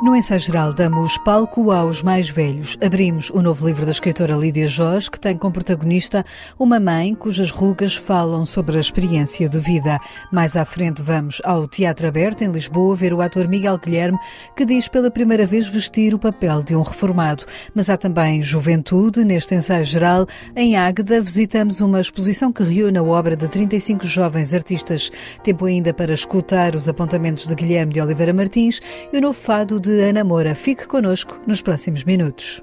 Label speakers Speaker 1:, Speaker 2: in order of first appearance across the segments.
Speaker 1: No ensaio geral damos palco aos mais velhos. Abrimos o novo livro da escritora Lídia Jorge, que tem como protagonista uma mãe cujas rugas falam sobre a experiência de vida. Mais à frente vamos ao Teatro Aberto, em Lisboa, ver o ator Miguel Guilherme, que diz pela primeira vez vestir o papel de um reformado. Mas há também juventude. Neste ensaio geral, em Águeda, visitamos uma exposição que reúne a obra de 35 jovens artistas. Tempo ainda para escutar os apontamentos de Guilherme de Oliveira Martins e o novo fado de Ana Moura. Fique connosco nos próximos minutos.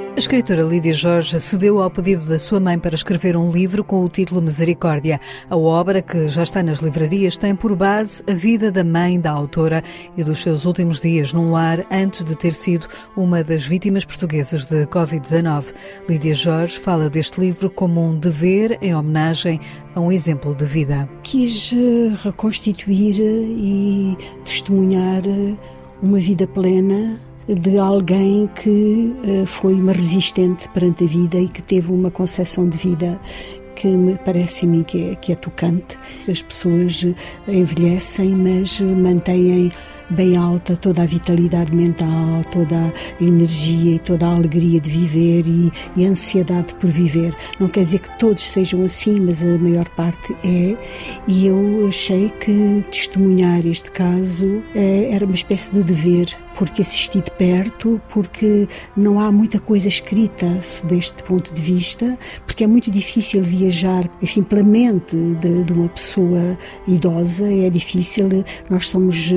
Speaker 1: A escritora Lídia Jorge cedeu ao pedido da sua mãe para escrever um livro com o título Misericórdia. A obra, que já está nas livrarias, tem por base a vida da mãe da autora e dos seus últimos dias num lar antes de ter sido uma das vítimas portuguesas de Covid-19. Lídia Jorge fala deste livro como um dever em homenagem a um exemplo de vida.
Speaker 2: Quis reconstituir e testemunhar uma vida plena de alguém que foi uma resistente perante a vida e que teve uma concepção de vida que me parece a mim que é tocante. As pessoas envelhecem, mas mantêm bem alta toda a vitalidade mental, toda a energia e toda a alegria de viver e a ansiedade por viver. Não quer dizer que todos sejam assim, mas a maior parte é. E eu achei que testemunhar este caso era uma espécie de dever, porque assisti de perto, porque não há muita coisa escrita deste ponto de vista, porque é muito difícil viajar, enfim, pela mente de uma pessoa idosa, é difícil, nós somos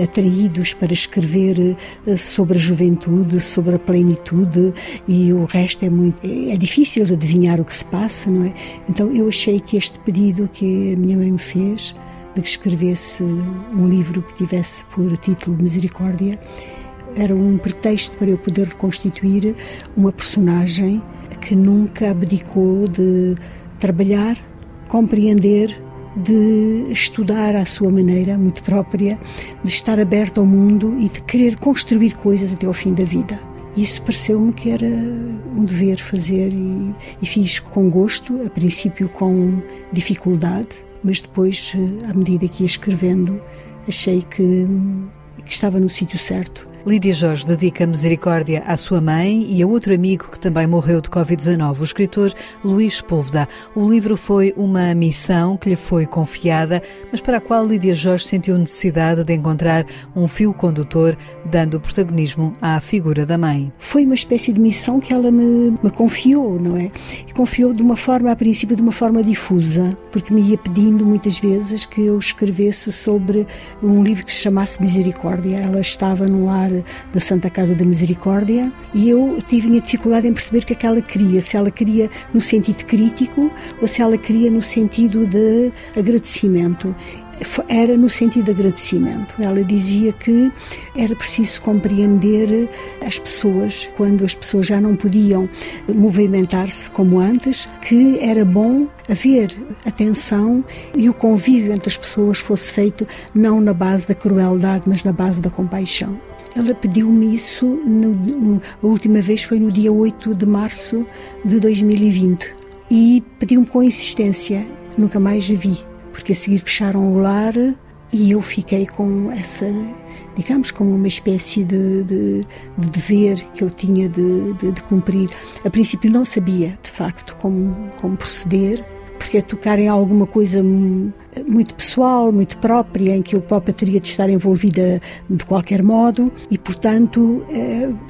Speaker 2: atraídos para escrever sobre a juventude, sobre a plenitude, e o resto é difícil adivinhar o que se passa, não é? Então eu achei que este pedido que a minha mãe me fez, de que escrevesse um livro que tivesse por título Misericórdia, era um pretexto para eu poder reconstituir uma personagem que nunca abdicou de trabalhar, compreender, de estudar à sua maneira muito própria, de estar aberto ao mundo e de querer construir coisas até ao fim da vida. Isso pareceu-me que era um dever fazer e fiz com gosto, a princípio com dificuldade, mas depois, à medida que ia escrevendo, achei que estava no sítio certo.
Speaker 1: Lídia Jorge dedica Misericórdia à sua mãe e a outro amigo que também morreu de Covid-19, o escritor Luís Sepúlveda. O livro foi uma missão que lhe foi confiada, mas para a qual Lídia Jorge sentiu necessidade de encontrar um fio condutor, dando protagonismo à figura da mãe.
Speaker 2: Foi uma espécie de missão que ela me confiou, não é? E confiou de uma forma, a princípio, de uma forma difusa, porque me ia pedindo muitas vezes que eu escrevesse sobre um livro que se chamasse Misericórdia. Ela estava num lar da Santa Casa da Misericórdia e eu tive dificuldade em perceber o que é que ela queria, se ela queria no sentido crítico ou se ela queria no sentido de agradecimento. Era no sentido de agradecimento. Ela dizia que era preciso compreender as pessoas quando as pessoas já não podiam movimentar-se como antes, que era bom haver atenção e o convívio entre as pessoas fosse feito não na base da crueldade, mas na base da compaixão. Ela pediu-me isso, a última vez foi no dia 8 de março de 2020 e pediu-me com insistência, nunca mais a vi, porque a seguir fecharam o lar e eu fiquei com essa, digamos, como uma espécie de dever que eu tinha de cumprir. A princípio não sabia, de facto, como proceder, porque é tocar em alguma coisa muito pessoal, muito própria, em que eu própria teria de estar envolvida de qualquer modo e, portanto,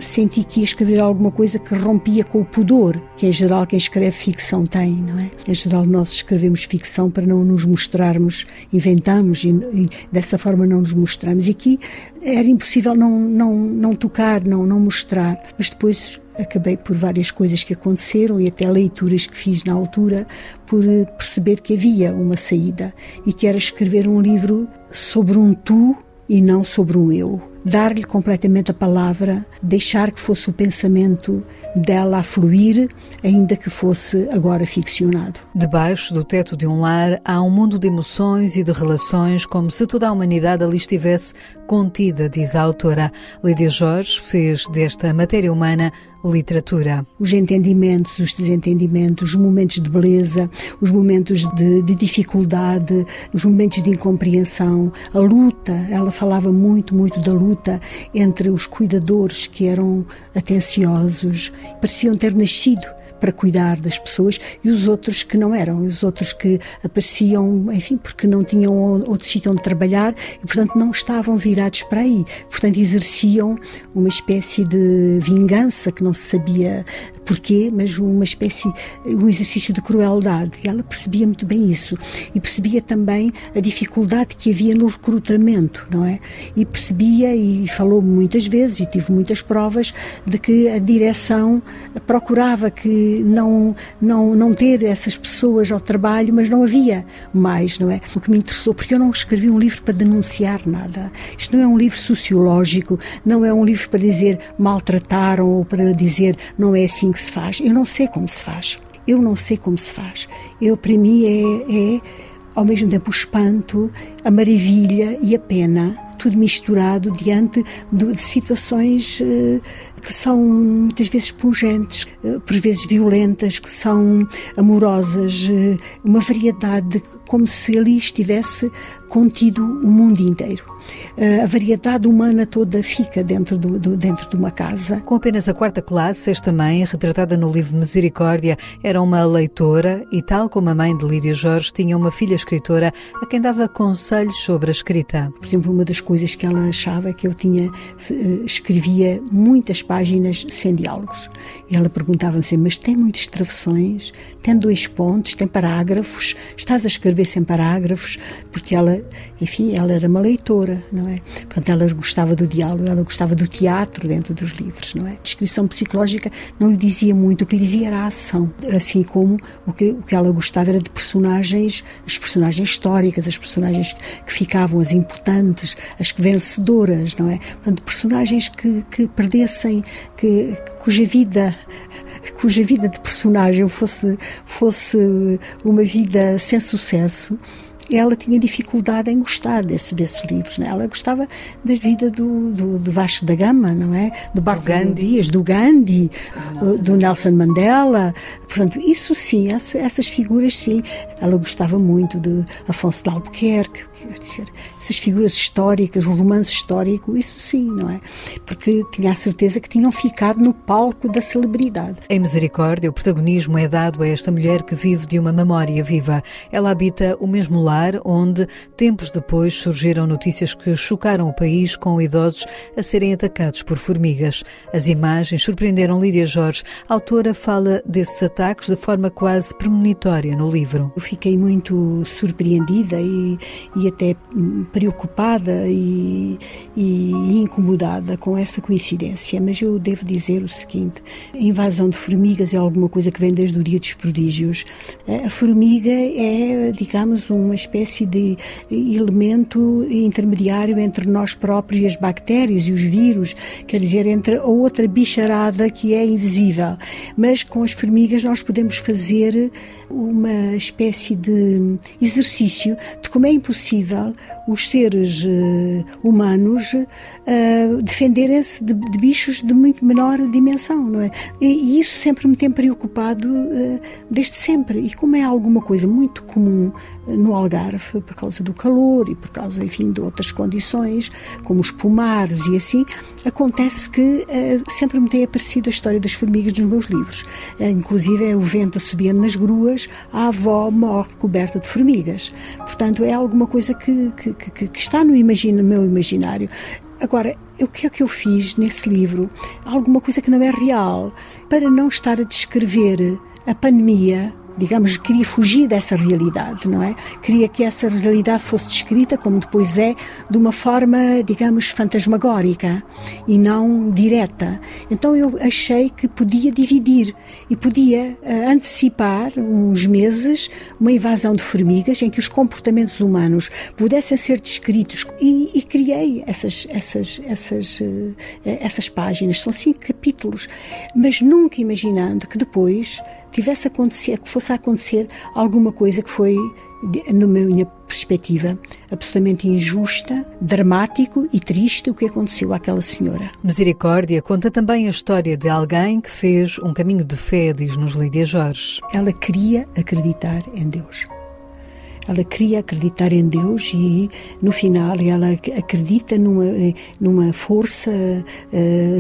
Speaker 2: senti que ia escrever alguma coisa que rompia com o pudor, que em geral quem escreve ficção tem, não é? Em geral nós escrevemos ficção para não nos mostrarmos, inventamos e dessa forma não nos mostramos. E aqui era impossível não tocar, não mostrar, mas depois acabei por várias coisas que aconteceram e até leituras que fiz na altura por perceber que havia uma saída e que era escrever um livro sobre um tu e não sobre um eu. Dar-lhe completamente a palavra, deixar que fosse o pensamento dela a fluir, ainda que fosse agora ficcionado.
Speaker 1: Debaixo do teto de um lar há um mundo de emoções e de relações, como se toda a humanidade ali estivesse contida, diz a autora. Lídia Jorge fez desta matéria humana literatura.
Speaker 2: Os entendimentos, os desentendimentos, os momentos de beleza, os momentos de dificuldade, os momentos de incompreensão, a luta. Ela falava muito da luta entre os cuidadores que eram atenciosos, pareciam ter nascido para cuidar das pessoas, e os outros que não eram, os outros que apareciam, enfim, porque não tinham outro sítio onde trabalhar e, portanto, não estavam virados para aí. Portanto, exerciam uma espécie de vingança que não se sabia porquê, mas um exercício de crueldade. E ela percebia muito bem isso. E percebia também a dificuldade que havia no recrutamento, não é? E percebia, e falou muitas vezes, e tive muitas provas, de que a direção procurava que não ter essas pessoas ao trabalho, mas não havia mais, não é? O que me interessou, porque eu não escrevi um livro para denunciar nada. Isto não é um livro sociológico, não é um livro para dizer maltrataram ou para dizer não é assim que se faz. Eu não sei como se faz. Para mim é ao mesmo tempo o espanto, a maravilha e a pena, tudo misturado diante de situações que são muitas vezes pungentes, por vezes violentas, que são amorosas, uma variedade, como se ali estivesse contido o mundo inteiro. A variedade humana toda fica dentro de uma casa.
Speaker 1: Com apenas a 4ª classe, esta mãe, retratada no livro Misericórdia, era uma leitora e, tal como a mãe de Lídia Jorge, tinha uma filha escritora a quem dava conselhos sobre a escrita.
Speaker 2: Por exemplo, uma das coisas que ela achava é que eu escrevia muitas páginas sem diálogos. E ela perguntava-me sempre, mas tem muitas travessões, tem 2 pontos, tem parágrafos, estás a escrever sem parágrafos? Porque ela era uma leitora, não é? Portanto, ela gostava do diálogo, ela gostava do teatro dentro dos livros, não é? A descrição psicológica não lhe dizia muito, o que lhe dizia era a ação, assim como o que ela gostava era de personagens, as personagens históricas, as personagens que ficavam, as importantes, as vencedoras, não é? Portanto, personagens que perdessem, cuja vida de personagem fosse uma vida sem sucesso. Ela tinha dificuldade em gostar desses livros, não é? Ela gostava da vida do Vasco da Gama, não é? Do Bartolomeu Dias, do Gandhi, do Nelson Mandela. Portanto, isso sim, essas figuras sim. Ela gostava muito de Afonso de Albuquerque, quer dizer, essas figuras históricas, o romance histórico, isso sim, não é? Porque tinha a certeza que tinham ficado no palco da celebridade.
Speaker 1: Em Misericórdia, o protagonismo é dado a esta mulher que vive de uma memória viva. Ela habita o mesmo lar onde, tempos depois, surgiram notícias que chocaram o país com idosos a serem atacados por formigas. As imagens surpreenderam Lídia Jorge. A autora fala desses ataques de forma quase premonitória no livro.
Speaker 2: Eu fiquei muito surpreendida e até preocupada e incomodada com essa coincidência, mas eu devo dizer o seguinte: a invasão de formigas é alguma coisa que vem desde o dia dos prodígios. A formiga é, digamos, uma espécie de elemento intermediário entre nós próprios e as bactérias e os vírus, quer dizer, entre a outra bicharada que é invisível. Mas com as formigas nós podemos fazer uma espécie de exercício de como é impossível os seres humanos defenderem-se de bichos de muito menor dimensão, não é? E isso sempre me tem preocupado desde sempre. E como é alguma coisa muito comum no Algarve, por causa do calor e por causa, enfim, de outras condições, como os pomares e assim, acontece que sempre me tem aparecido a história das formigas nos meus livros. Inclusive é o vento assobiando nas gruas, a avó morre coberta de formigas. Portanto, é alguma coisa que está no meu imaginário. Agora, o que é que eu fiz nesse livro? Alguma coisa que não é real, para não estar a descrever a pandemia. Digamos, queria fugir dessa realidade, não é? Queria que essa realidade fosse descrita, como depois é, de uma forma, digamos, fantasmagórica e não direta. Então eu achei que podia dividir e podia antecipar uns meses uma invasão de formigas em que os comportamentos humanos pudessem ser descritos e criei essas páginas. São 5 capítulos, mas nunca imaginando que depois fosse a acontecer alguma coisa que foi, na minha perspectiva absolutamente injusta, dramático e triste o que aconteceu àquela senhora.
Speaker 1: Misericórdia conta também a história de alguém que fez um caminho de fé, diz-nos Lídia Jorge.
Speaker 2: Ela queria acreditar em Deus. Ela queria acreditar em Deus e, no final, ela acredita numa força,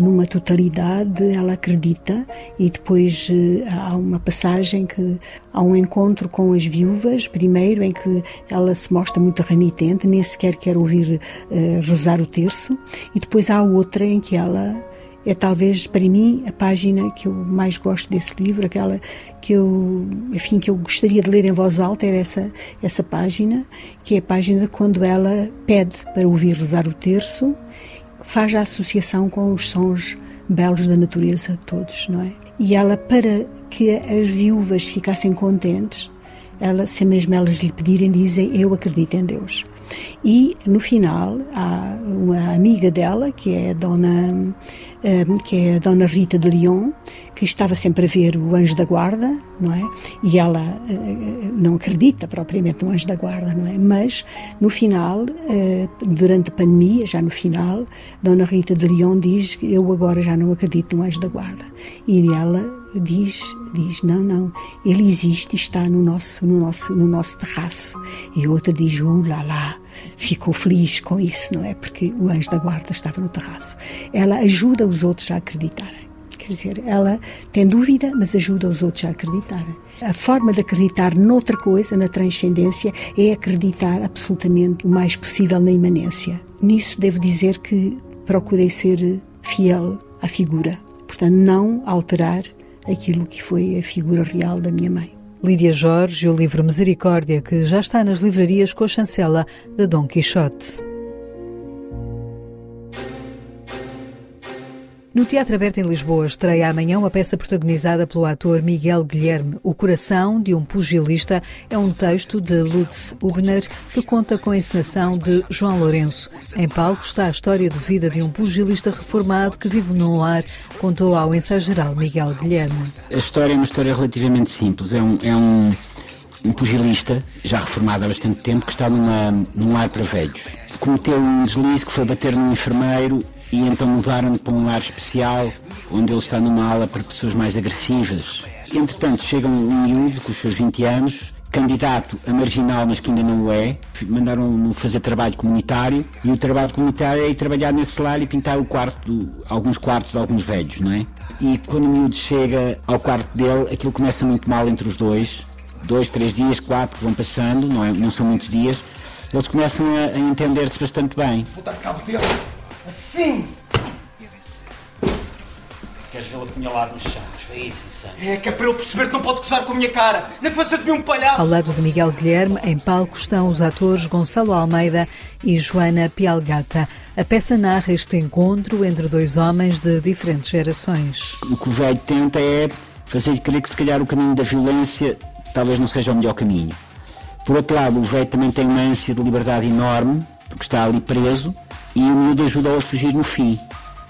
Speaker 2: numa totalidade, ela acredita. E depois há uma passagem que há um encontro com as viúvas, primeiro, em que ela se mostra muito renitente, nem sequer quer ouvir rezar o terço. E depois há outra em que ela... É talvez, para mim, a página que eu mais gosto desse livro, aquela que eu gostaria de ler em voz alta, era essa página, que é a página quando ela pede para ouvir rezar o terço, faz a associação com os sons belos da natureza todos, não é? E ela, para que as viúvas ficassem contentes, se mesmo elas lhe pedirem, dizem: eu acredito em Deus. E no final há uma amiga dela, que é a Dona Rita de Lyon, que estava sempre a ver o Anjo da Guarda, não é? E ela não acredita propriamente no Anjo da Guarda, não é? Mas no final, durante a pandemia, já no final, Dona Rita de Lyon diz: eu agora já não acredito no Anjo da Guarda. E ela diz não, ele existe e está no nosso terraço. E outra diz: lá, ficou feliz com isso, não é? Porque o Anjo da Guarda estava no terraço. Ela ajuda os outros a acreditarem. Quer dizer, ela tem dúvida, mas ajuda os outros a acreditarem. A forma de acreditar noutra coisa, na transcendência, é acreditar absolutamente o mais possível na imanência. Nisso devo dizer que procurei ser fiel à figura. Portanto, não alterar aquilo que foi a figura real da minha mãe.
Speaker 1: Lídia Jorge e o livro Misericórdia, que já está nas livrarias com a chancela de Dom Quixote. No Teatro Aberto em Lisboa estreia amanhã uma peça protagonizada pelo ator Miguel Guilherme. O Coração de um Pugilista é um texto de Lutz Hubner que conta com a encenação de João Lourenço. Em palco está a história de vida de um pugilista reformado que vive num lar, contou ao ensaio geral Miguel Guilherme.
Speaker 3: A história é uma história relativamente simples. É um pugilista, já reformado há bastante tempo, que está num lar para velhos. Cometeu um deslize que foi bater num enfermeiro e então mudaram-no para um lar especial, onde ele está numa ala para pessoas mais agressivas. Entretanto, chega um miúdo com os seus 20 anos, candidato a marginal, mas que ainda não o é. Mandaram-no fazer trabalho comunitário, e o trabalho comunitário é ir trabalhar nesse lar e pintar alguns quartos de alguns velhos, não é? E quando o miúdo chega ao quarto dele, aquilo começa muito mal entre os dois. 2, 3 dias, 4 que vão passando, não são muitos dias. Eles começam a entender-se bastante bem.
Speaker 4: Vou dar cabo dele. Assim! Queres vê-lo apunhalado nos chás? Foi isso, insano. É que é para eu perceber que não pode gozar com a minha cara. Nem fazer de mim um palhaço.
Speaker 1: Ao lado de Miguel Guilherme, em palco estão os atores Gonçalo Almeida e Joana Pialgata. A peça narra este encontro entre dois homens de diferentes gerações.
Speaker 3: O que o velho tenta é fazer crer que se calhar o caminho da violência talvez não seja o melhor caminho. Por outro lado, o velho também tem uma ânsia de liberdade enorme, porque está ali preso, e o miúdo ajuda-o a fugir no fim.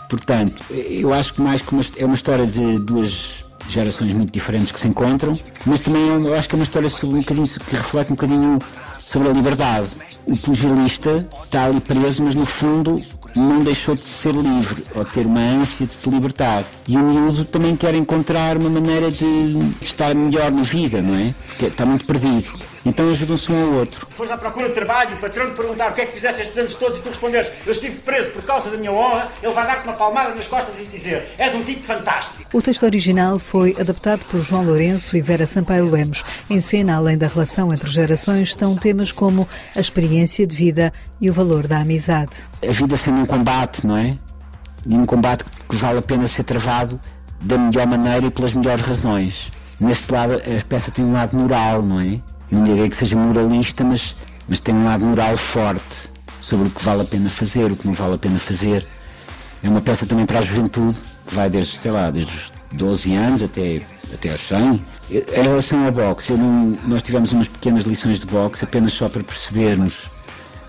Speaker 3: Portanto, eu acho que mais que é uma história de duas gerações muito diferentes que se encontram, mas também eu acho que é uma história sobre que reflete um bocadinho sobre a liberdade. O pugilista está ali preso, mas no fundo não deixou de ser livre, ou ter uma ânsia de se libertar. E o miúdo também quer encontrar uma maneira de estar melhor na vida, não é? Porque está muito perdido. Então ajudam-se um ao outro.
Speaker 4: Se fores à procura de trabalho, o patrão te perguntar o que é que fizeste estes anos todos e tu responderes: eu estive preso por causa da minha honra, ele vai dar-te uma palmada nas costas e dizer: és um tipo fantástico.
Speaker 1: O texto original foi adaptado por João Lourenço e Vera Sampaio Lemos. Em cena, além da relação entre gerações, estão temas como a experiência de vida e o valor da amizade.
Speaker 3: A vida sendo um combate, não é? E um combate que vale a pena ser travado da melhor maneira e pelas melhores razões. Nesse lado, a peça tem um lado moral, não é? Não diria que seja moralista, mas tem um lado moral forte sobre o que vale a pena fazer, o que não vale a pena fazer. É uma peça também para a juventude, que vai desde os 12 anos até aos 100. Em relação ao boxe, nós tivemos umas pequenas lições de boxe, apenas só para percebermos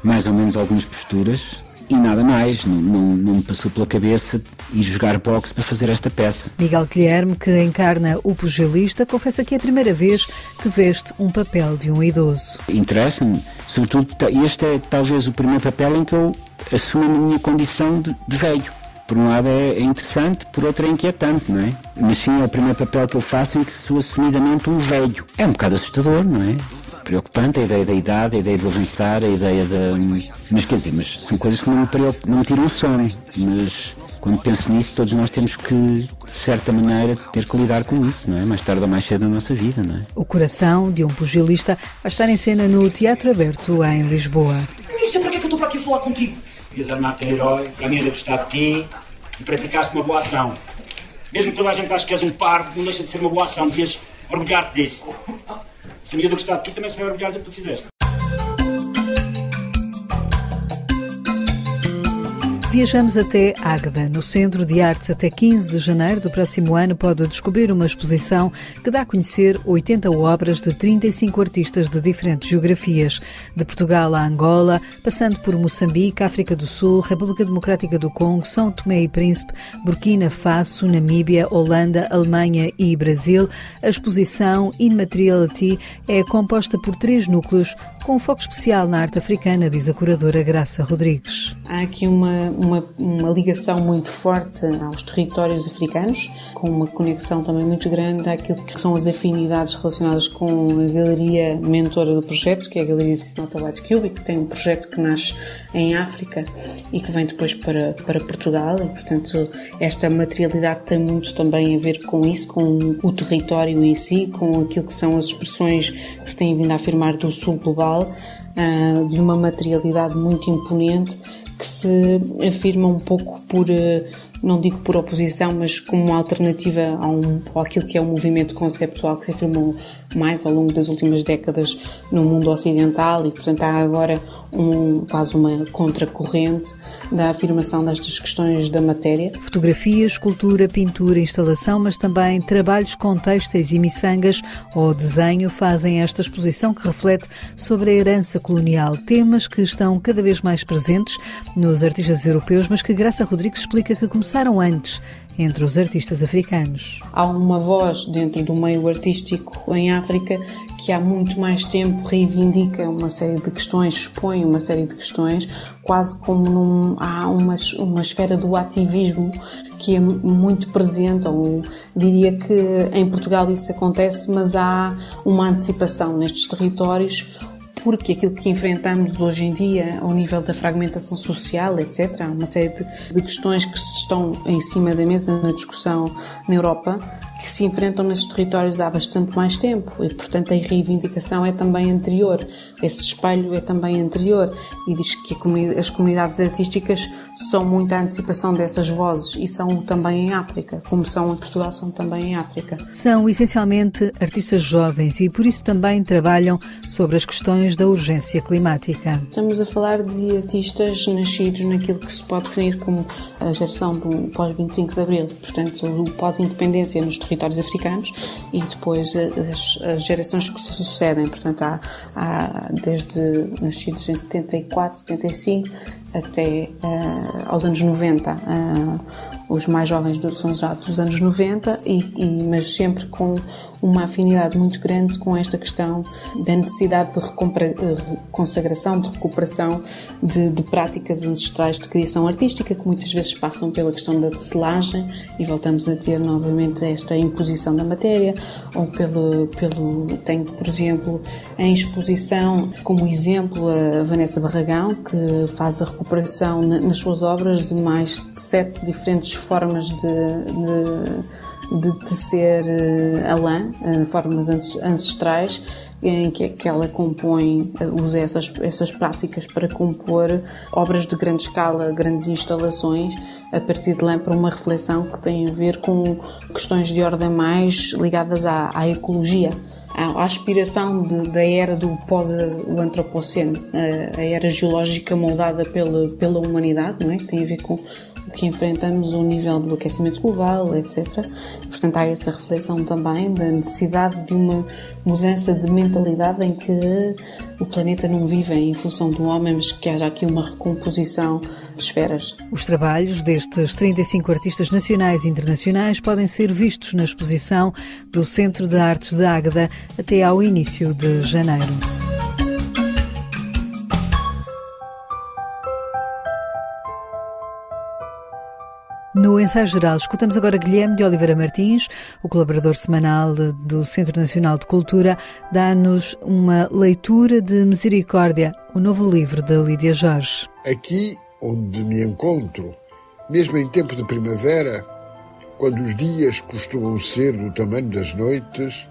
Speaker 3: mais ou menos algumas posturas, e nada mais. Não me passou pela cabeça ir jogar boxe para fazer esta peça.
Speaker 1: Miguel Guilherme, que encarna o pugilista, confessa que é a primeira vez que veste um papel de um idoso.
Speaker 3: Interessa-me, sobretudo, este é talvez o primeiro papel em que eu assumo a minha condição de velho. Por um lado é interessante, por outro é inquietante, não é? Mas sim, é o primeiro papel que eu faço em que sou assumidamente um velho. É um bocado assustador, não é? Preocupante a ideia da idade, a ideia do avançar, a ideia da... Mas quer dizer, mas são coisas que não me tiram o sono. Mas quando penso nisso, todos nós temos que, de certa maneira, ter que lidar com isso, não é? Mais tarde ou mais cedo na nossa vida, não é?
Speaker 1: O Coração, de um pugilista, vai estar em cena no Teatro Aberto, em Lisboa.
Speaker 4: Eu nem sei para que é que eu estou para aqui a falar contigo. Ias armar-te em herói, para mim ainda gostar de ti e praticaste uma boa ação. Mesmo que toda a gente ache que és um parvo, não deixa de ser uma boa ação, devias orgulhar-te disso. Se a miúda gostar de ti, também se vai orgulhar do que tu fizeste.
Speaker 1: Viajamos até Águeda. No Centro de Artes, até 15 de janeiro do próximo ano, pode descobrir uma exposição que dá a conhecer 80 obras de 35 artistas de diferentes geografias, de Portugal a Angola, passando por Moçambique, África do Sul, República Democrática do Congo, São Tomé e Príncipe, Burkina Faso, Namíbia, Holanda, Alemanha e Brasil. A exposição Immateriality é composta por 3 núcleos, com um foco especial na arte africana, diz a curadora Graça Rodrigues.
Speaker 5: Há aqui uma ligação muito forte aos territórios africanos, com uma conexão também muito grande àquilo que são as afinidades relacionadas com a galeria mentora do projeto, que é a Galeria Sinota White Cube, que tem um projeto que nasce em África e que vem depois para Portugal, e portanto esta materialidade tem muito também a ver com isso, com o território em si, com aquilo que são as expressões que se têm vindo a afirmar do sul global, de uma materialidade muito imponente que se afirma um pouco por, não digo por oposição, mas como uma alternativa àquilo que é o movimento conceptual que se afirmou mais ao longo das últimas décadas no mundo ocidental, e portanto há agora quase uma contracorrente da afirmação destas questões da matéria.
Speaker 1: Fotografia, escultura, pintura, instalação, mas também trabalhos com têxteis e miçangas ou desenho fazem esta exposição que reflete sobre a herança colonial, temas que estão cada vez mais presentes nos artistas europeus, mas que Graça Rodrigues explica que começaram antes, entre os artistas africanos.
Speaker 5: Há uma voz dentro do meio artístico em África que há muito mais tempo reivindica uma série de questões, expõe uma série de questões, quase como há uma esfera do ativismo que é muito presente, ou diria que em Portugal isso acontece, mas há uma antecipação nestes territórios, porque aquilo que enfrentamos hoje em dia, ao nível da fragmentação social, etc., há uma série de questões que estão em cima da mesa na discussão na Europa, que se enfrentam nestes territórios há bastante mais tempo, e portanto a reivindicação é também anterior, esse espelho é também anterior, e diz que as comunidades artísticas são muito a antecipação dessas vozes, e são também em África, como são em Portugal, são também em África.
Speaker 1: São essencialmente artistas jovens e por isso também trabalham sobre as questões da urgência climática.
Speaker 5: Estamos a falar de artistas nascidos naquilo que se pode definir como a geração do pós-25 de Abril, portanto do pós-independência nos territórios africanos, e depois as gerações que se sucedem, portanto há desde nascidos em 74, 75 até aos anos 90, os mais jovens são já dos anos 90, mas sempre com uma afinidade muito grande com esta questão da necessidade de consagração, de recuperação de práticas ancestrais de criação artística, que muitas vezes passam pela questão da tecelagem, e voltamos a ter novamente esta imposição da matéria, ou tenho, por exemplo, em exposição como exemplo a Vanessa Barragão, que faz a recuperação nas suas obras de mais de 7 diferentes formas de tecer a lã, formas ancestrais, em que ela usa essas práticas para compor obras de grande escala, grandes instalações, a partir de lã, para uma reflexão que tem a ver com questões de ordem mais ligadas à ecologia, à aspiração da era do pós-antropoceno, a era geológica moldada pela humanidade, não é? Que tem a ver com o que enfrentamos, o nível do aquecimento global, etc. Portanto, há essa reflexão também da necessidade de uma mudança de mentalidade em que o planeta não vive em função do homem, mas que haja aqui uma recomposição de esferas.
Speaker 1: Os trabalhos destes 35 artistas nacionais e internacionais podem ser vistos na exposição do Centro de Artes de Águeda até ao início de janeiro. No ensaio geral, escutamos agora Guilherme de Oliveira Martins, o colaborador semanal do Centro Nacional de Cultura, dá-nos uma leitura de Misericórdia, o novo livro da Lídia Jorge.
Speaker 6: Aqui onde me encontro, mesmo em tempo de primavera, quando os dias costumam ser do tamanho das noites,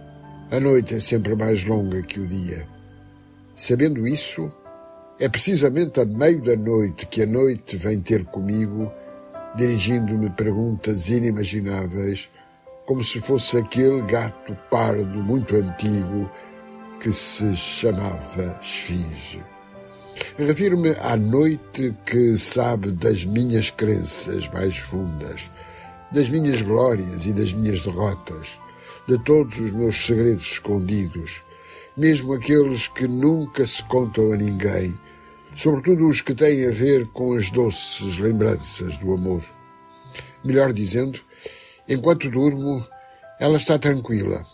Speaker 6: a noite é sempre mais longa que o dia. Sabendo isso, é precisamente a meio da noite que a noite vem ter comigo, dirigindo-me perguntas inimagináveis, como se fosse aquele gato pardo muito antigo que se chamava Esfinge. Refiro-me à noite que sabe das minhas crenças mais fundas, das minhas glórias e das minhas derrotas, de todos os meus segredos escondidos, mesmo aqueles que nunca se contam a ninguém, sobretudo os que têm a ver com as doces lembranças do amor. Melhor dizendo, enquanto durmo, ela está tranquila,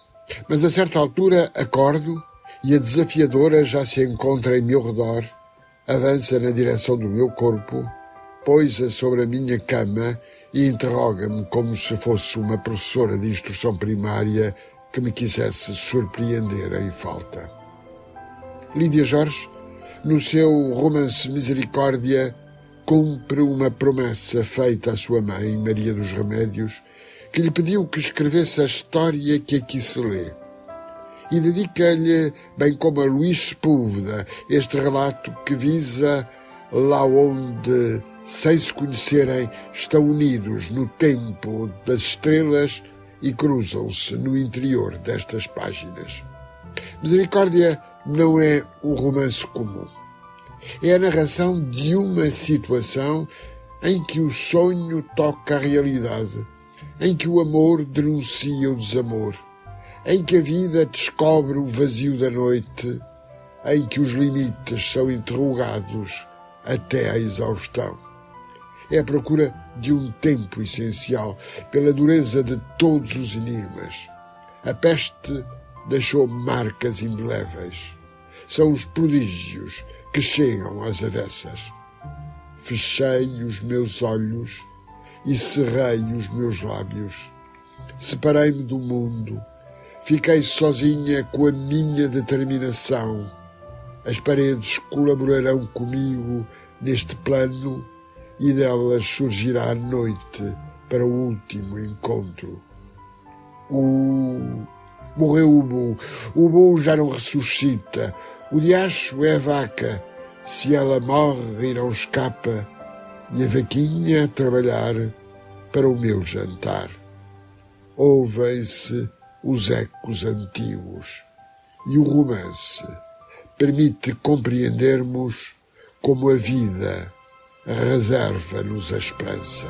Speaker 6: mas a certa altura acordo e a desafiadora já se encontra em meu redor, avança na direção do meu corpo, poisa sobre a minha cama e interroga-me como se fosse uma professora de instrução primária que me quisesse surpreender em falta. Lídia Jorge, no seu romance Misericórdia, cumpre uma promessa feita à sua mãe, Maria dos Remédios, que lhe pediu que escrevesse a história que aqui se lê. E dedica-lhe, bem como a Luís Sepúlveda, este relato que visa lá onde, sem se conhecerem, estão unidos no tempo das estrelas e cruzam-se no interior destas páginas. Misericórdia não é um romance comum. É a narração de uma situação em que o sonho toca a realidade, em que o amor denuncia o desamor, em que a vida descobre o vazio da noite, em que os limites são interrogados até à exaustão. É a procura de um tempo essencial, pela dureza de todos os enigmas. A peste deixou marcas indeléveis. São os prodígios que chegam às avessas. Fechei os meus olhos e cerrei os meus lábios. Separei-me do mundo. Fiquei sozinha com a minha determinação. As paredes colaborarão comigo neste plano e delas surgirá a noite para o último encontro. Morreu o boi já não ressuscita. O diacho é a vaca, se ela morre e não escapa, e a vaquinha a trabalhar para o meu jantar. Ouvem-se os ecos antigos, e o romance permite compreendermos como a vida reserva-nos a esperança.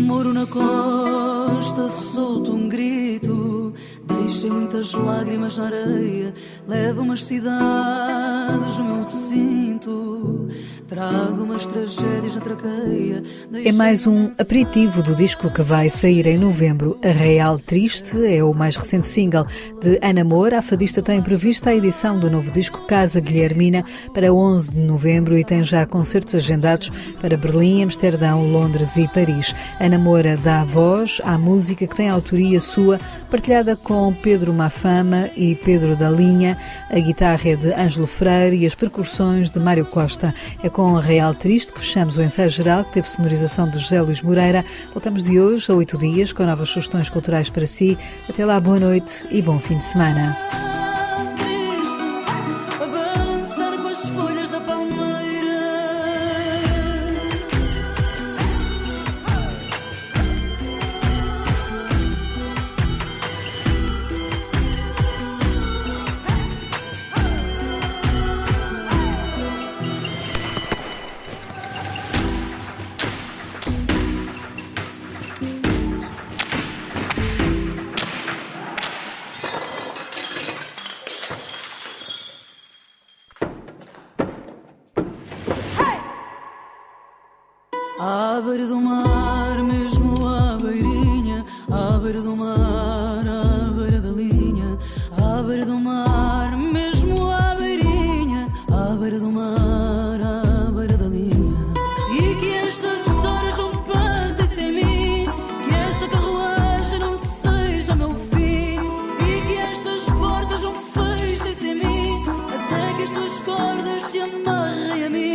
Speaker 7: Moro na costa, solto um grito, deixei muitas lágrimas na areia, levo umas cidades no meu cinto, trago umas tragédias na traqueia.
Speaker 1: É mais um aperitivo do disco que vai sair em novembro. Arraial Triste é o mais recente single de Ana Moura. A fadista tem prevista a edição do novo disco Casa Guilhermina para 11 de novembro e tem já concertos agendados para Berlim, Amsterdão, Londres e Paris. Ana Moura dá voz à música que tem autoria sua, partilhada com Pedro Mafama e Pedro da Linha. A guitarra é de Ângelo Freire e as percussões de Mário Costa. É com Arraial Triste que fechamos o ensaio geral, que teve sonorização de José Luís Moreira. Voltamos de hoje a 8 dias com novas sugestões culturais para si. Até lá, boa noite e bom fim de semana.
Speaker 7: à beira do mar, mesmo à beirinha, à beira do mar, à beira da linha, à beira do mar, mesmo à beirinha, à beira do mar, à beira da linha. E que estas horas não passem sem mim, que esta carruagem não seja meu fim, e que estas portas não fechem sem mim, até que as tuas cordas se amarrem a mim.